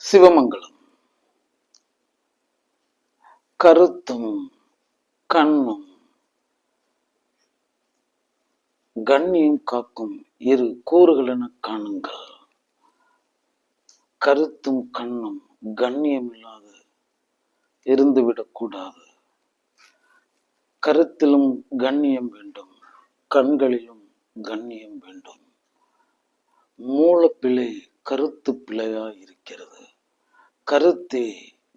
சிவமங்கலம். கருத்தும் கண்ணும் கண்ணியம் காக்கும் இரு கூறுகள் என காணுங்கள். கருத்தும் கண்ணும் கண்ணியம் இல்லாத இருந்துவிடக்கூடாது. கருத்திலும் கண்ணியம் வேண்டும், கண்களிலும் கண்ணியம் வேண்டும். மூலப்பிழை கருத்து பிழையா இருக்கிறது. கருத்தே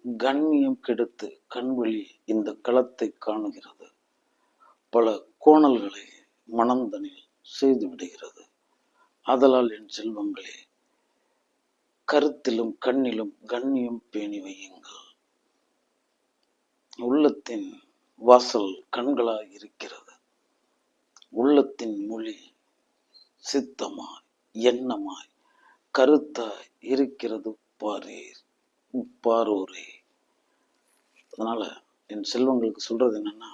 கண்ணியம் கெடுத்து கண்வழி இந்த களத்தை காணுகிறது. பல கோணல்களை மனந்தனில் செய்து விடுகிறது. ஆதலால் என் செல்வங்களே, கருத்திலும் கண்ணிலும் கண்ணியம் பேணி வையுங்கள். உள்ளத்தின் வாசல் கண்களாய் இருக்கிறது. உள்ளத்தின் மொழி சித்தமாய் எண்ணமாய் கருத்தாய் இருக்கிறது பாரோரே. அதனால என் செல்வங்களுக்கு சொல்றது என்னன்னா,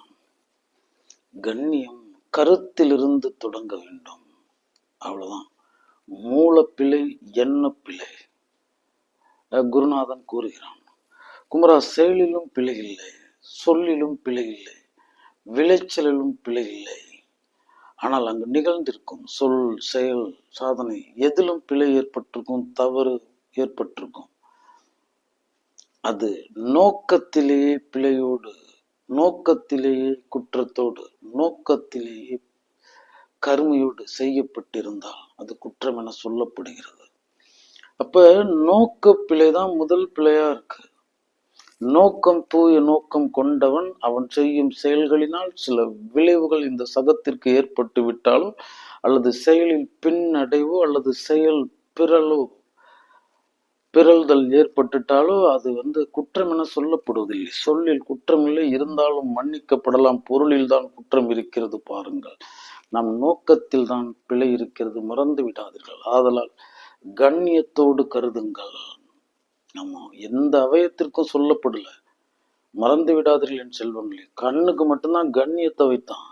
கண்ணியம் கருத்திலிருந்து தொடங்க வேண்டும். அவ்வளவுதான். மூலப்பிழை எண்ண பிழை. குருநாதன் கூறுகிறான், குமரா, செயலிலும் பிழை இல்லை, சொல்லிலும் பிழை இல்லை, விளைச்சலிலும் பிழை இல்லை. ஆனால் அங்கு நிகழ்ந்திருக்கும் சொல், செயல், சாதனை எதிலும் பிழை ஏற்பட்டிருக்கும், தவறு ஏற்பட்டிருக்கும். அது நோக்கத்திலேயே பிழையோடு, நோக்கத்திலேயே குற்றத்தோடு, நோக்கத்திலேயே கருமையோடு செய்யப்பட்டிருந்தால் அது குற்றம் என சொல்லப்படுகிறது. அப்ப நோக்க பிழைதான் முதல் பிழையா இருக்கு. நோக்கம் தூய நோக்கம் கொண்டவன் அவன் செய்யும் செயல்களினால் சில விளைவுகள் இந்த சகத்திற்கு ஏற்பட்டு விட்டாலோ, அல்லது செயலில் பின்னடைவோ, அல்லது செயல் பிறழ்தல் ஏற்பட்டுட்டாலோ அது குற்றம் என சொல்லப்படுவதில்லை. சொல்லில் குற்றமில்லை, இருந்தாலும் மன்னிக்கப்படலாம். பொருளில் தான் குற்றம் இருக்கிறது. பாருங்கள், நம் நோக்கத்தில் தான் பிழை இருக்கிறது, மறந்து விடாதீர்கள். ஆதலால் கண்ணியத்தோடு கருதுங்கள். நம்ம எந்த அவயத்திற்கும் சொல்லப்படல, மறந்து விடாதீர்கள் என் செல்வங்களே. கண்ணுக்கு மட்டும்தான் கண்ணியத்தை வைத்தான்.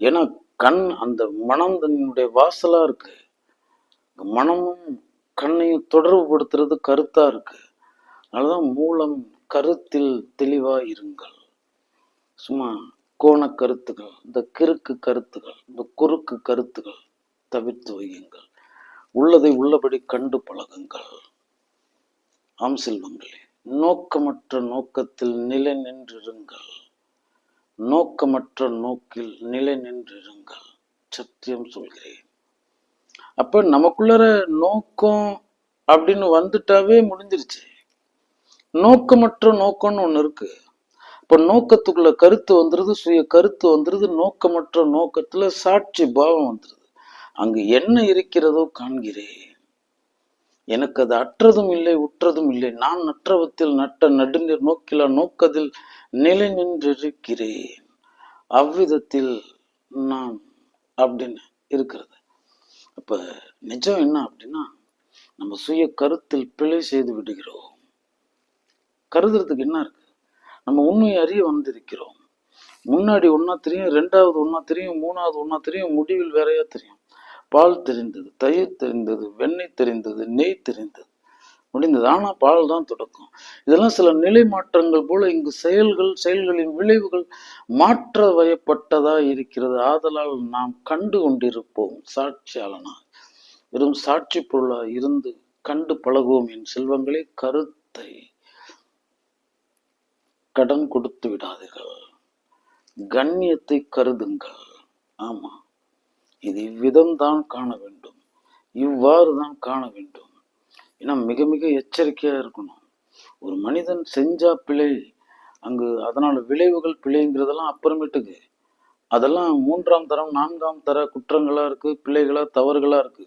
ஏன்னா கண் அந்த மனம் தன்னுடைய வாசலா இருக்கு. மனமும் கண்ணையும் தொடர்பு படுத்துறது கருத்தா இருக்கு. அதனாலதான் மூலம் கருத்தில் தெளிவா இருங்கள். சும்மா கோண கருத்துகள், இந்த கிறுக்கு கருத்துகள், இந்த குறுக்கு கருத்துகள் தவிர்த்து வையுங்கள். உள்ளதை உள்ளபடி கண்டு பழகுங்கள். ஆம் செல்வங்களே, நோக்கமற்ற நோக்கத்தில் நிலை நின்றிருங்கள். நோக்கமற்ற நோக்கில் நிலை நின்றிருங்கள். சத்தியம் சொல்கிறேன். அப்ப நமக்குள்ள நோக்கம் அப்படின்னு வந்துட்டாவே முடிஞ்சிருச்சு. நோக்கமற்ற நோக்கம்னு ஒண்ணு இருக்கு. இப்ப நோக்கத்துக்குள்ள கருத்து வந்துருது, சுய கருத்து வந்துருது. நோக்கமற்ற நோக்கத்துல சாட்சி பாவம் வந்துருது. அங்கு என்ன இருக்கிறதோ காண்கிறேன். எனக்கு அது அற்றதும் இல்லை, உற்றதும் இல்லை. நான் நற்றவத்தில் நட்ட நடுநீர் நோக்கிலா நோக்கத்தில் நிலை நின்றிருக்கிறேன். அவ்விதத்தில் நான் அப்படின்னு இருக்கிறது. அப்ப நிஜம் என்ன அப்படின்னா, நம்ம சுய கருத்தில் பிழை செய்து விடுகிறோம். கருதுறதுக்கு என்ன இருக்கு? நம்ம உண்மையை அறிய வந்திருக்கிறோம். முன்னாடி ஒன்னா தெரியும், ரெண்டாவது ஒன்னா தெரியும், மூணாவது ஒன்னா தெரியும், முடிவில் வேறையா தெரியும். பால் தெரிந்தது, தயிர் தெரிந்தது, வெண்ணெய் தெரிந்தது, நெய் தெரிந்தது, முடிந்தது. ஆனா பால் தான் தொடக்கம். இதெல்லாம் சில நிலை மாற்றங்கள் போல இங்கு செயல்களின் விளைவுகள் மாற்ற வயப்பட்டதா இருக்கிறது. ஆதலால் நாம் கண்டு கொண்டிருப்போம். சாட்சியாளனா வெறும் சாட்சி பொருளா இருந்து கண்டு பழகுவோம். என் செல்வங்களே, கருத்தை கடன் கொடுத்து விடாதீர்கள். கண்ணியத்தை கருதுங்கள். ஆமா, இது இவ்விதம்தான் காண வேண்டும், இவ்வாறு தான் காண வேண்டும். ஏன்னா மிக மிக எச்சரிக்கையா இருக்கணும். ஒரு மனிதன் செஞ்சா பிழை, அங்கு அதனால விளைவுகள் பிழைங்கிறதெல்லாம் அப்புறமேட்டுக்கு. அதெல்லாம் மூன்றாம் தரம், நான்காம் தர குற்றங்களா இருக்கு, பிழைகளா, தவறுகளா இருக்கு.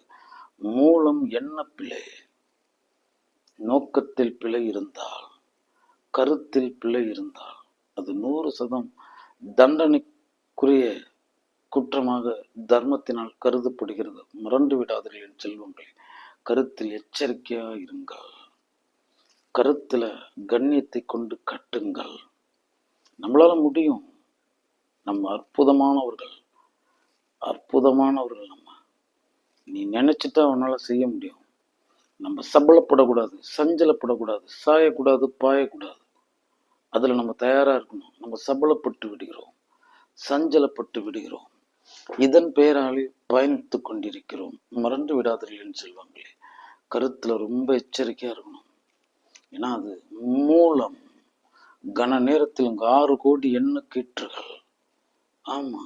மூலம் என்ன பிழை? நோக்கத்தில் பிழை இருந்தால், கருத்தில் பிழை இருந்தால் அது 100% தண்டனைக்குரிய குற்றமாக தர்மத்தினால் கருதப்படுகிறது. மறந்து விடாதீர்கள் என் செல்வங்களே. கருத்தில் எச்சரிக்கையா இருங்கள். கருத்துல கண்ணியத்தை கொண்டு கட்டுங்கள். நம்மளால முடியும். நம்ம அற்புதமானவர்கள், அற்புதமானவர்கள். நம்ம நீ நினைச்சிட்டா உன்னால செய்ய முடியும். நம்ம சபலப்படக்கூடாது, சஞ்சலப்படக்கூடாது, சாயக்கூடாது, பாயக்கூடாது. அதுல நம்ம தயாரா இருக்கணும். நம்ம சபலப்பட்டு விடுகிறோம், சஞ்சலப்பட்டு விடுகிறோம், இதன் பெயராலே பயணித்து கொண்டிருக்கிறோம். மறந்து விடாதீர்கள் செல்வாங்களே. கருத்துல ரொம்ப எச்சரிக்கையா இருக்கணும். ஏன்னா அது மூலம் கன நேரத்தில் 6 கோடி எண்ணக்கீற்றுகள். ஆமா,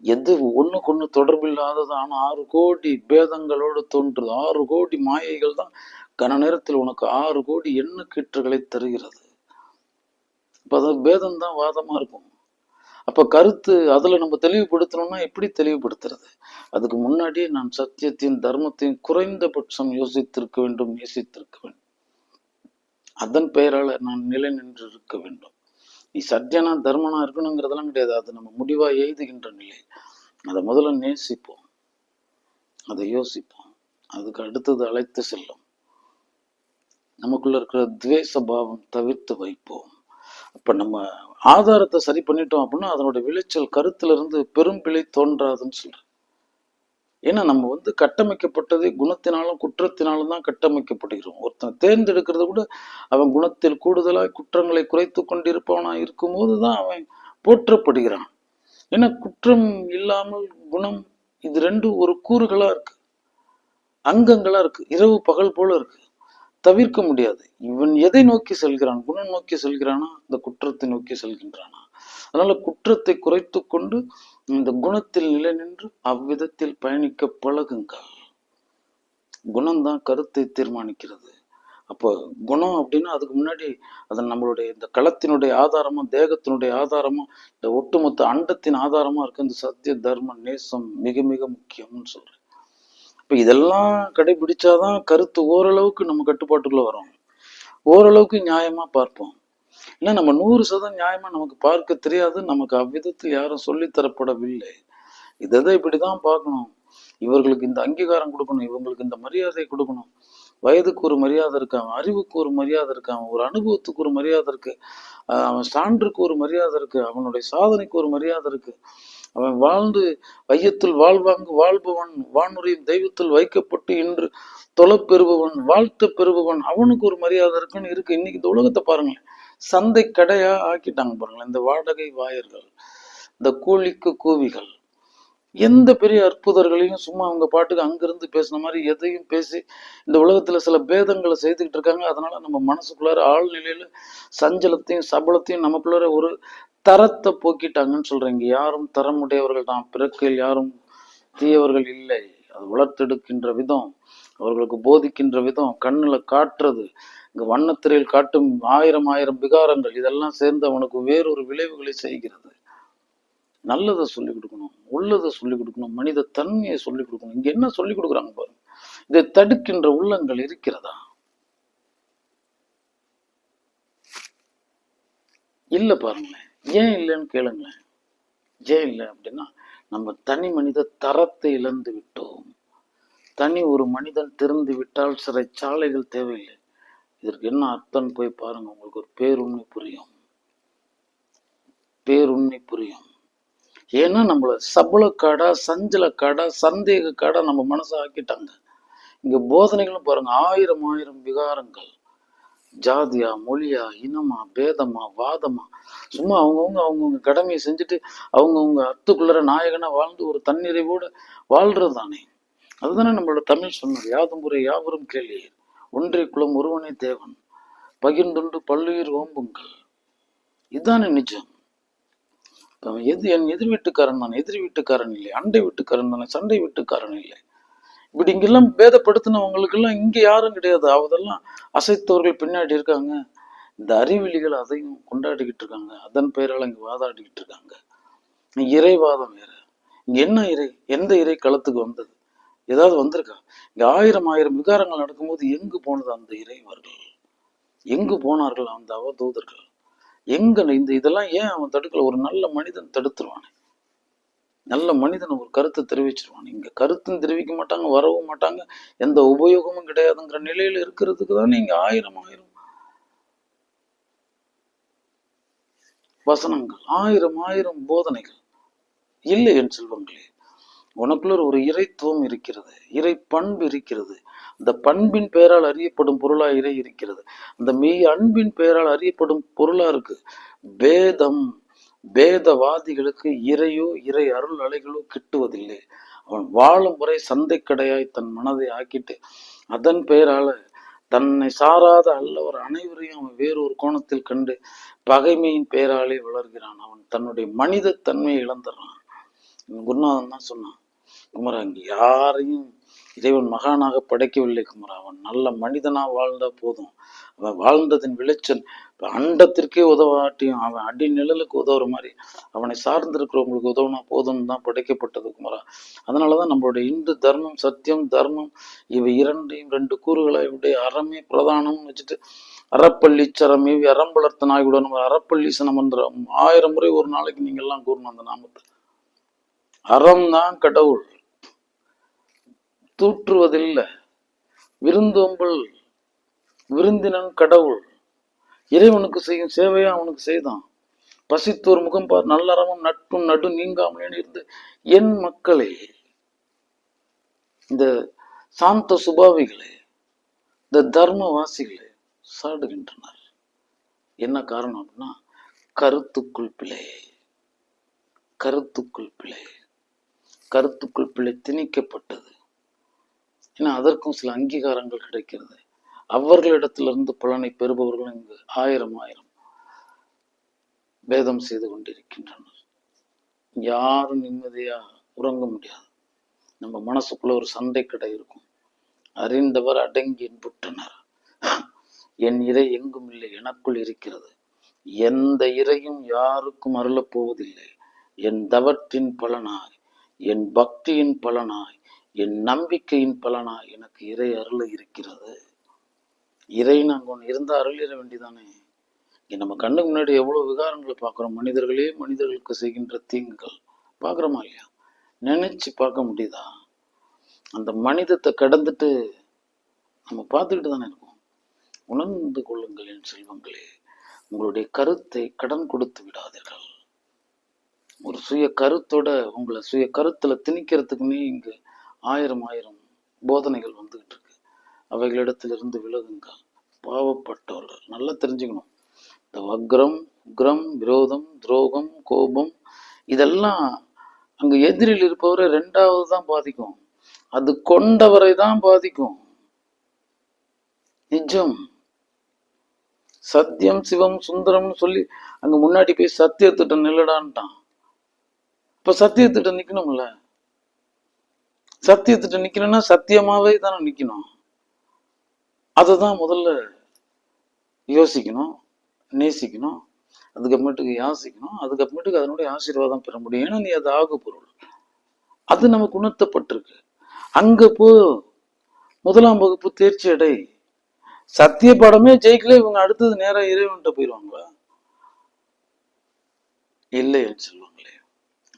எது ஒண்ணுக்கு ஒண்ணு தொடர்பு இல்லாதது, ஆனா 6 கோடி பேதங்களோடு தோன்றுது. 6 கோடி மாயைகள் தான் கன நேரத்தில் உனக்கு 6 கோடி எண்ணக்கீற்றுகளை தருகிறது. இப்ப அது பேதம் தான் வாதமா இருக்கும். அப்ப கருத்து அதுல நம்ம தெளிவுபடுத்தணும்னா எப்படி தெளிவுபடுத்துறது? அதுக்கு முன்னாடியே நான் சத்தியத்தையும் தர்மத்தையும் குறைந்தபட்சம் யோசித்திருக்க வேண்டும், நேசித்திருக்க வேண்டும். அதன் பெயரால நான் நிலை நின்று இருக்க வேண்டும். நீ சத்தியனா தர்மனா இருக்கணுங்கிறதெல்லாம் கிடையாது. அது நம்ம முடிவா எய்துகின்ற நிலை. அதை முதல்ல நேசிப்போம், அதை யோசிப்போம், அதுக்கு அடுத்தது அழைத்து செல்லும். நமக்குள்ள இருக்கிற துவேஷ பாவம் தவிர்த்து வைப்போம். அப்ப நம்ம ஆதாரத்தை சரி பண்ணிட்டோம் அப்படின்னா அதனோட விளைச்சல் கருத்துல இருந்து பெரும் பிழை தோன்றாதுன்னு சொல்றேன். ஏன்னா நம்ம கட்டமைக்கப்பட்டதே குணத்தினாலும் குற்றத்தினாலும் தான் கட்டமைக்கப்படுகிறோம். ஒருத்தன் தேர்ந்தெடுக்கிறத கூட அவன் குணத்தில் கூடுதலாய் குற்றங்களை குறைத்து கொண்டிருப்பவனா இருக்கும் போதுதான் அவன் போற்றப்படுகிறான். ஏன்னா குற்றம் இல்லாமல் குணம், இது ரெண்டும் ஒரு கூறுகளா இருக்கு, அங்கங்களா இருக்கு, இரவு பகல் போல இருக்கு, தவிர்க்க முடியாது. இவன் எதை நோக்கி செல்கிறான்? குணம் நோக்கி செல்கிறானா, இந்த குற்றத்தை நோக்கி செல்கின்றானா? அதனால குற்றத்தை குறைத்து கொண்டு இந்த குணத்தில் நிலை நின்று அவ்விதத்தில் பயணிக்க பழகுங்கள். குணம்தான் கருத்தை தீர்மானிக்கிறது. அப்போ குணம் அப்படின்னா அதுக்கு முன்னாடி அது நம்மளுடைய இந்த களத்தினுடைய ஆதாரமும் தேகத்தினுடைய ஆதாரமும் இந்த ஒட்டுமொத்த அண்டத்தின் ஆதாரமா இருக்கு இந்த சத்திய தர்ம நேசம் மிக மிக முக்கியம்னு சொல்றேன். இப்ப இதெல்லாம் கடைபிடிச்சாதான் கருத்து ஓரளவுக்கு நம்ம கட்டுப்பாட்டுக்குள்ள வரும், ஓரளவுக்கு நியாயமா பார்ப்போம். இல்லை நம்ம 100% நியாயமா நமக்கு பார்க்க தெரியாது, நமக்கு அவ்விதத்தில் யாரும் சொல்லித்தரப்படவில்லை. இதை இப்படிதான் பார்க்கணும், இவர்களுக்கு இந்த அங்கீகாரம் கொடுக்கணும், இவங்களுக்கு இந்த மரியாதை கொடுக்கணும். வயதுக்கு ஒரு மரியாதை இருக்கான், அறிவுக்கு ஒரு மரியாதை இருக்கான், ஒரு அனுபவத்துக்கு ஒரு மரியாதை இருக்கு, அவன் சான்றுக்கு ஒரு மரியாதை இருக்கு, அவனுடைய சாதனைக்கு ஒரு மரியாதை இருக்கு, அவன் வாழ்ந்து வையத்தில் வாழ்வாங்கு வாழ்பவன், வானுரியும் தெய்வத்தில் வைக்கப்பட்டு இன்று தொலைப்பெறுபவன், வாழ்த்து பெறுபவன், அவனுக்கு ஒரு மரியாதை இருக்குன்னு இருக்கு. இன்னைக்கு இந்த உலகத்தை பாருங்களேன், சந்தை கடையா ஆக்கிட்டாங்க பாருங்களேன். இந்த வாடகை வாயர்கள், இந்த கூலிக்கு கூவிகள், எந்த பெரிய அற்புதர்களையும் சும்மா அவங்க பாட்டுக்கு அங்கிருந்து பேசின மாதிரி எதையும் பேசி இந்த உலகத்துல சில பேதங்களை செய்துக்கிட்டு இருக்காங்க. அதனால நம்ம மனசுக்குள்ளார ஆழ்நிலையில சஞ்சலத்தையும் சபலத்தையும் நமக்குள்ளார ஒரு தரத்தை போக்கிட்டாங்கன்னு சொல்றேன். இங்க யாரும் தரமுடையவர்கள் தான், பிறக்கையில் யாரும் தீயவர்கள் இல்லை. அது வளர்த்தெடுக்கின்ற விதம், அவர்களுக்கு போதிக்கின்ற விதம், கண்ணுல காட்டுறது, இங்க வண்ணத்திரையில் காட்டும் ஆயிரம் விகாரங்கள், இதெல்லாம் சேர்ந்து அவனுக்கு வேறொரு விளைவுகளை செய்கிறது. நல்லதை சொல்லிக் கொடுக்கணும், உள்ளதை சொல்லிக் கொடுக்கணும், மனித தன்மையை சொல்லிக் கொடுக்கணும். இங்க என்ன சொல்லிக் கொடுக்குறாங்க பாருங்க. இதை தடுக்கின்ற உள்ளங்கள் இருக்கிறதா? இல்ல பாருங்களேன். ஏன் இல்லைன்னு கேளுங்களேன். ஏன் இல்லை அப்படின்னா நம்ம தனி மனித தரத்தை இழந்து விட்டோம். தனி ஒரு மனிதன் திறந்து விட்டால் சிறைச்சாலைகள் தேவையில்லை. இதற்கு என்ன அர்த்தம் போய் பாருங்க, உங்களுக்கு ஒரு பேருண்மை புரியும், பேருண்மை புரியும். ஏன்னா நம்மள சபலக்காடா, சஞ்சலக்காடா, சந்தேக காடா நம்ம மனசை ஆக்கிட்டாங்க. இங்க போதனைகளும் பாருங்க, ஆயிரம் விகாரங்கள், ஜாதியா, மொழியா, இனமா, பேதமா, வாதமா, சும்மா அவங்கவுங்க கடமையை செஞ்சுட்டு அவங்கவுங்க அத்துக்குள்ளற நாயகனா வாழ்ந்து ஒரு தன்னிறைவோடு வாழ்றது தானே. அதுதானே நம்மளோட தமிழ் சொன்னது, யாதும் முறை யாவரும் கேளீர், ஒன்றே குலம் ஒருவனே தேவன், பகிர்ந்துண்டு பல்லுயிர் ஓம்புங்கள். இதுதானே நிஜம். என் எதிர் வீட்டுக்காரன் தான், எதிர் வீட்டுக்காரன் இல்லை, அண்டை வீட்டுக்காரன் தானே, சண்டை வீட்டுக்காரன் இல்லை. இப்படி இங்கெல்லாம் பேதப்படுத்தினவங்களுக்கு எல்லாம் இங்க யாரும் கிடையாது. அதெல்லாம் அசைத்தவர்கள் பின்னாடி இருக்காங்க. இந்த அறிவிலிகள் அதையும் கொண்டாடிக்கிட்டு இருக்காங்க. அதன் பெயரால் இங்க வாதாடிக்கிட்டு இருக்காங்க. இறைவாதம் வேற. இங்க என்ன இறை? எந்த இறை களத்துக்கு வந்தது? ஏதாவது வந்திருக்கா? இங்க ஆயிரம் விகாரங்கள் நடக்கும்போது எங்கு போனது அந்த இறைவர்கள்? எங்கு போனார்கள் அந்த அவதூதர்கள்? எங்க இதெல்லாம் ஏன் அவன் தடுக்கல? ஒரு நல்ல மனிதன் தடுத்துருவானே, நல்ல மனிதன் ஒரு கருத்தை தெரிவிச்சிருவான். இங்க கருத்தும் தெரிவிக்க மாட்டாங்க, வரவும் மாட்டாங்க, எந்த உபயோகமும் கிடையாதுங்கிற நிலையில இருக்கிறதுக்கு தான் இங்க ஆயிரம் வசனங்கள், ஆயிரம் போதனைகள். இல்லை என் செல்வங்களே, உனக்குள்ள ஒரு இறைத்துவம் இருக்கிறது, இறை பண்பு இருக்கிறது. இந்த பண்பின் பெயரால் அறியப்படும் பொருளா இறை இருக்கிறது. அந்த மெய் அன்பின் பெயரால் அறியப்படும் பொருளா இருக்கு. பேதம் பேதவாதிகளுக்கு இறையோ இறை அருள் அலைகளோ கிட்டுவதில்லை. அவன் வாழும் முறை சந்தைக்கடையாய் தன் மனதை ஆக்கிட்டு அதன் பெயரால தன்னை சாராத அல்லவர் அனைவரையும் அவன் வேறொரு கோணத்தில் கண்டு பகைமையின் பெயராலே வளர்கிறான். அவன் தன்னுடைய மனித தன்மையை இழந்துடுறான். குருநாதன் தான் சொன்னான், குமரா இங்க யாரையும் இறைவன் மகானாக படைக்கவில்லை குமரா, அவன் நல்ல மனிதனா வாழ்ந்தா போதும். அவன் வாழ்ந்ததின் விளைச்சல் அண்டத்திற்கே உதவாட்டியும் அவன் அடி நிழலுக்கு உதவுற மாதிரி அவனை சார்ந்திருக்கிறவங்களுக்கு உதவுனா போதும் தான் படைக்கப்பட்டது குமரா. அதனாலதான் நம்மளுடைய இந்து தர்மம், சத்தியம், தர்மம் இவை இரண்டையும் 2 கூறுகளாய் உடைய அறமே பிரதானம்னு வச்சுட்டு அறப்பள்ளி இவை அறம்பளர்த்த நாய்குடன் அறப்பள்ளி சனமந்திரம் 1000 முறை ஒரு நாளைக்கு நீங்க எல்லாம் கூறணும் அந்த நாமத்தை. அறம் தான் கடவுள், தூற்றுவதில்லை. விருந்தோம்பல் விருந்தினன் கடவுள். இறைவனுக்கு செய்யும் சேவையா அவனுக்கு செய்தான். பசித்தோர் முகம்பார் நல்லறமும் நட்பும் நடு நீங்காமல் இருந்து என் மக்களே, இந்த சாந்த சுபாவிகளே, இந்த தர்மவாசிகளே சாடுகின்றனர். என்ன காரணம் அப்படின்னா கருத்துக்குள் பிழை, கருத்துக்குள் பிழை, கருத்துக்குள் பிழை திணிக்கப்பட்டது. ஏன்னா அதற்கும் சில அங்கீகாரங்கள் கிடைக்கிறது. அவர்களிடத்திலிருந்து பலனை பெறுபவர்கள் இங்கு ஆயிரம் பேதம் செய்து கொண்டிருக்கின்றனர். யாரும் நிம்மதியா உறங்க முடியாது. நம்ம மனசுக்குள்ள ஒரு சண்டை கடை இருக்கும். அறிந்தவர் அடங்கி என்புற்றனர். என் இறை எங்கும் இல்லை, எனக்குள் இருக்கிறது. எந்த இறையும் யாருக்கும் அருளப் போவதில்லை. என் தவத்தின் பலனாய், என் பக்தியின் பலனாய், என் நம்பிக்கையின் பலனாய் எனக்கு இறை அருள இருக்கிறது. இறைன்னு அங்க ஒன்று இருந்தா அருளிட வேண்டிதானே. நம்ம கண்ணுக்கு முன்னாடி எவ்வளவு விகாரங்களை பார்க்குறோம். மனிதர்களே மனிதர்களுக்கு செய்கின்ற தீங்குகள் பார்க்குறோமா இல்லையா? நினைச்சு பார்க்க முடியுதா? அந்த மனிதத்தை கடந்துட்டு நம்ம பார்த்துக்கிட்டு தானே இருக்கோம். உணர்ந்து கொள்ளுங்கள் என் செல்வங்களே, உங்களுடைய கருத்தை கடன் கொடுத்து விடாதீர்கள். ஒரு சுய கருத்தோட உங்களை சுய கருத்துல திணிக்கிறதுக்குன்னே இங்கு ஆயிரம் போதனைகள் வந்துகிட்டு இருக்கு. அவைகளிடத்திலிருந்து விலகுங்கள். பாவப்பட்டவர்கள் நல்லா தெரிஞ்சுக்கணும். இந்த வக்ரம், உக்ரம், விரோதம், துரோகம், கோபம் இதெல்லாம் அங்க எதிரில் இருப்பவரை 2வது தான் பாதிக்கும். அது கொண்டவரை தான் பாதிக்கும். நிஜம். சத்தியம் சிவம் சுந்தரம்னு சொல்லி அங்க முன்னாடி போய் சத்தியத்திட்ட நில்லடான்ட்டான். இப்ப சத்தியத்திட்ட நிக்கணும்ல. சத்தியத்திட்ட நிக்கணும்னா சத்தியமாவே தானே நிக்கணும். அதுதான் முதல்ல யோசிக்கணும், நேசிக்கணும், அதுக்கப்புறமேட்டுக்கு யாசிக்கணும், அதுக்கப்புறமேட்டுக்கு அதனுடைய ஆசீர்வாதம் பெற முடியும். ஏன்னா நீ அது ஆகு பொருள், அது நமக்கு உணர்த்தப்பட்டிருக்கு. அங்க போ, 1ஆம் வகுப்பு தேர்ச்சி அடை. சத்திய பாடமே ஜெயிக்கல, இவங்க அடுத்தது நேரா இறைவன்கிட்ட போயிடுவாங்களா? இல்லைன்னு சொல்லுவாங்களே,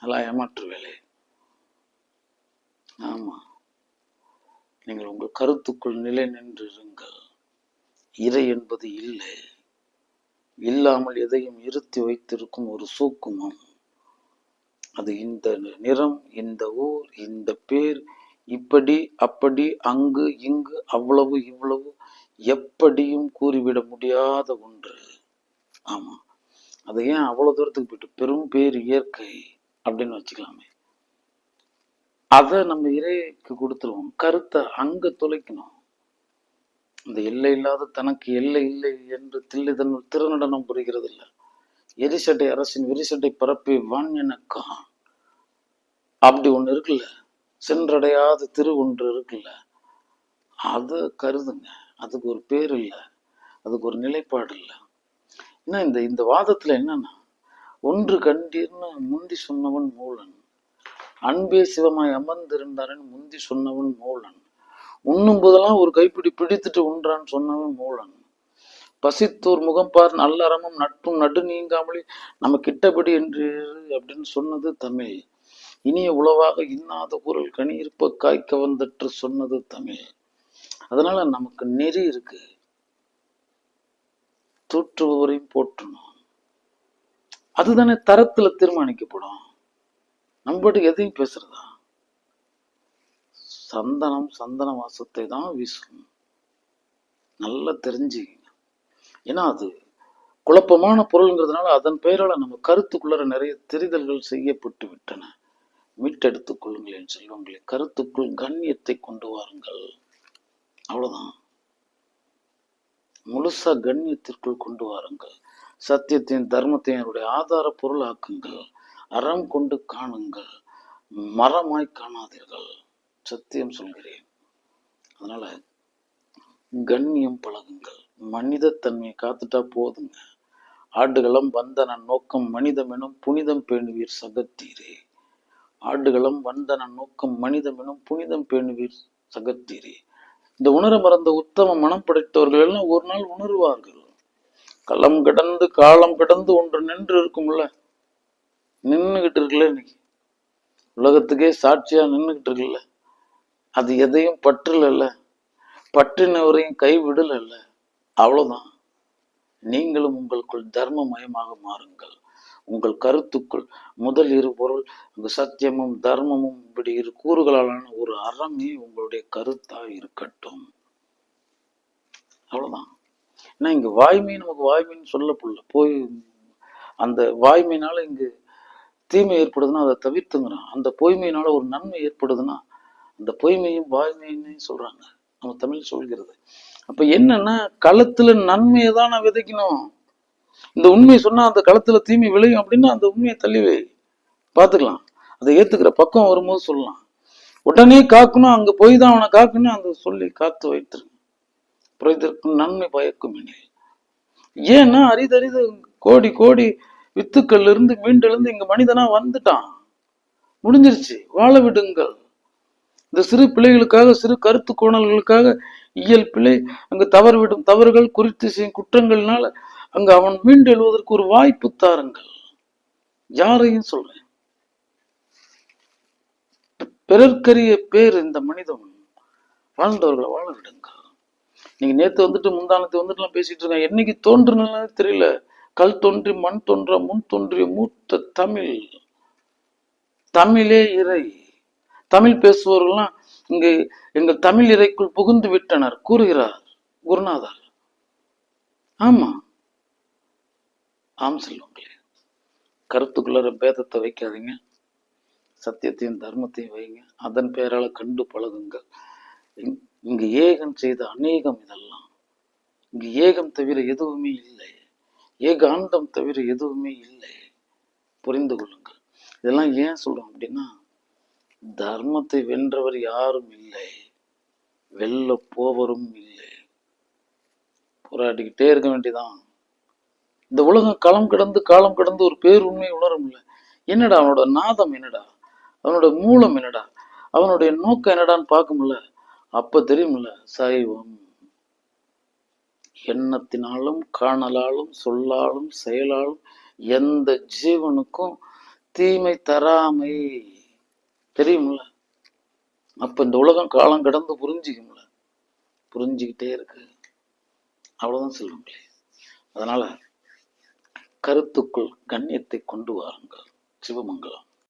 அதெல்லாம் ஏமாற்று வேலை. ஆமா, நீங்கள் உங்கள் கருத்துக்குள் நிலை நின்றிருங்கள். இறை என்பது இல்லை, இல்லாமல் எதையும் இருத்தி வைத்திருக்கும் ஒரு சூக்குமம். அது இந்த நிறம், இந்த ஊர், இந்த பேர், இப்படி அப்படி, அங்கு இங்கு, அவ்வளவு இவ்வளவு, எப்படியும் கூறிவிட முடியாத ஒன்று. ஆமா, அதை ஏன் அவ்வளவு தூரத்துக்கு போயிட்டு பெரும் பேர் இயற்கை அப்படின்னு வச்சுக்கலாமே. அதை நம்ம இறைக்கு கொடுத்துருவோம். கருத்தை அங்க தொலைக்கணும். இந்த எல்லை இல்லாத தனக்கு எல்லை இல்லை என்று தில்லை தன்னுள் திருநடனம் புரிகிறது இல்லை. எரிசட்டை அரசின் விரிசட்டை பரப்பி வான் எனக்கா அப்படி ஒண்ணு இருக்குல்ல, சென்றடையாத திரு ஒன்று இருக்குல்ல, அதை கருதுங்க. அதுக்கு ஒரு பேர் இல்லை, அதுக்கு ஒரு நிலைப்பாடு இல்லை. ஏன்னா இந்த வாதத்துல என்னன்னா, ஒன்று கண்டீர்னு முந்தி சொன்னவன் மூலன், அன்பே சிவமாய் அமர்ந்திருந்தாரன் முந்தி சொன்னவன் மூலன், உண்ணும் போதெல்லாம் ஒரு கைப்பிடி பிடித்துட்டு உண்றான்னு சொன்னவன் மூலன், பசித்தோர் முகம்பார் நல்லறமும் நட்பும் நடு நீங்காமலே நம்ம கிட்டபடி என்று அப்படின்னு சொன்னது தமிழ். இனிய உளவாக இன்னாத குரல் கனியிருப்ப காய்க்க வந்தற்று சொன்னது தமிழ். அதனால நமக்கு நெறி இருக்கு. தூற்றுபவரையும் போற்றணும். அதுதானே தரத்துல தீர்மானிக்கப்படும். நம்ம எதையும் பேசுறதா? சந்தனம் சந்தன வாசத்தை தான் வீசும். நல்லா தெரிஞ்சுக்கங்க. ஏன்னா அது குழப்பமான பொருள்ங்கிறதுனால அதன் பெயரால நம்ம கருத்துக்குள்ள நிறைய தெரிதல்கள் செய்யப்பட்டு விட்டன. மீட்டெடுத்துக் கொள்ளுங்களேன் செல்வங்களே. கருத்துக்குள் கண்ணியத்தை கொண்டு வாருங்கள். அவ்வளவுதான். முழுசா கண்ணியத்திற்குள் கொண்டு வாருங்கள். சத்தியத்தையும் தர்மத்தையும் என்னுடைய ஆதார பொருள் ஆக்குங்கள். அறம் கொண்டு காணுங்கள், மரமாய் காணாதீர்கள். சத்தியம் சொல்கிறேன். அதனால கண்ணியம் பழகுங்கள். மனித தன்மையை காத்துட்டா போதுங்க. ஆடுகளம் வந்தன நோக்கம் மனிதம் எனும் புனிதம் பேணுவீர் சகத்தீரே. ஆடுகளம் வந்தன நோக்கம் மனிதம் எனும் புனிதம் பேணுவீர் சகத்தீரே. இந்த உணர மறந்த உத்தம மனம் படைத்தவர்கள் எல்லாம் ஒரு நாள் உணர்வார்கள். களம் கடந்து காலம் கடந்து ஒன்று நின்று இருக்கும்ல, நின்றுகிட்டு இருக்குல்ல, இன்னைக்கு உலகத்துக்கே சாட்சியா நின்றுகிட்டு இருக்குல்ல, அது எதையும் பற்றுல, பற்றினவரையும் கைவிடல. அவ்வளவுதான். நீங்களும் உங்களுக்குள் தர்மமயமாக மாறுங்கள். உங்கள் கருத்துக்குள் முதல் இரு பொருள் சத்தியமும் தர்மமும் இப்படி இரு கூறுகளாலான ஒரு அறமே உங்களுடைய கருத்தா இருக்கட்டும். அவ்வளவுதான். ஏன்னா இங்க வாய்மை நமக்கு வாய்மைன்னு சொல்லப்படல. போய் அந்த வாய்மையினால இங்கு தீமை ஏற்படுதுன்னா அதை தவிர்த்துங்கிறான். அந்த பொய்மையினால ஒரு நன்மை ஏற்படுதுன்னா அந்த பொய்மையும் வாய்மைன்னு சொல்றாங்க, நம்ம தமிழ் சொல்கிறது. அப்ப என்னன்னா களத்துல நன்மையை தான் நான் விதைக்கணும். இந்த உண்மை சொன்னா அந்த களத்துல தீமை விளையும் அப்படின்னா அந்த உண்மையை தள்ளிவை பார்த்துக்கலாம். அதை ஏத்துக்கிற பக்கம் வரும்போது சொல்லலாம். உடனே காக்கணும், அங்க போய் தான் அவனை காக்கணும், அந்த சொல்லி காத்து வைத்திருக்கு. இதற்கு நன்மை பயக்கும். ஏன்னா அரிதறிது கோடி கோடி வித்துக்கள்ல இருந்து மீண்டெழுந்து இங்க மனிதனா வந்துட்டான். முடிஞ்சிருச்சு, வாழ விடுங்கள். இந்த சிறு பிள்ளைகளுக்காக, சிறு கருத்து கோணல்களுக்காக இயல் பிழை அங்கு தவறு விடும் தவறுகள் குறித்து செய்யும் குற்றங்கள்னால அங்க அவன் மீண்டு எழுவதற்கு ஒரு வாய்ப்பு தாருங்கள். யாரையும் சொல்றேன். பிறர்க்கரிய பேர் இந்த மனிதன் வாழ்ந்தவர்களை வாழ விடுங்கள். நீங்க நேத்து வந்துட்டு முந்தானத்து வந்துட்டு எல்லாம் பேசிட்டு இருக்காங்க. என்னைக்கு தோன்றுன்னு தெரியல. கல் தோன்றி மண் தோன்ற முன் தோன்றிய மூத்த தமிழ். தமிழே இறை. தமிழ் பேசுபவர்கள்லாம் இங்கு எங்கள் தமிழ் இறைக்குள் புகுந்து விட்டனர் கூறுகிறார் குருநாதர். ஆமா, ஆம் செல்வங்களே. கருத்துக்குள்ள பேதத்தை வைக்காதீங்க, சத்தியத்தையும் தர்மத்தையும் வைங்க. அதன் பெயரால கண்டு பழகுங்கள். இங்கு ஏகம் செய்த அநேகம் இதெல்லாம். இங்கு ஏகம் தவிர எதுவுமே இல்லை. ஏகாந்தம் தவிர எதுவுமே இல்லை. புரிந்து கொள்ளுங்கள். இதெல்லாம் ஏன் சொல்றோம் அப்படின்னா, தர்மத்தை வென்றவர் யாரும் இல்லை, வெல்ல போவரும் இல்லை. போராடிக்கிட்டே இருக்க வேண்டியதான். இந்த உலகம் களம் கடந்து காலம் கடந்து ஒரு பேருண்மையை உணரும் இல்லை. என்னடா அவனோட நாதம், என்னடா அவனோட மூலம், என்னடா அவனுடைய நோக்கம் என்னடான்னு பார்க்கும்ல. அப்ப தெரியும்ல, சைவம் எண்ணத்தினாலும் காணலாலும் சொல்லாலும் செயலாலும் எந்த ஜீவனுக்கும் தீமை தராமை தெரியும்ல. அப்ப இந்த உலகம் காலம் கடந்து புரிஞ்சுக்கும்ல. புரிஞ்சுக்கிட்டே இருக்கு. அவ்வளவுதான் சொல்லுங்களே. அதனால கருத்துக்குள் கண்ணியத்தை கொண்டு வாருங்கள். சிவமங்கலம்.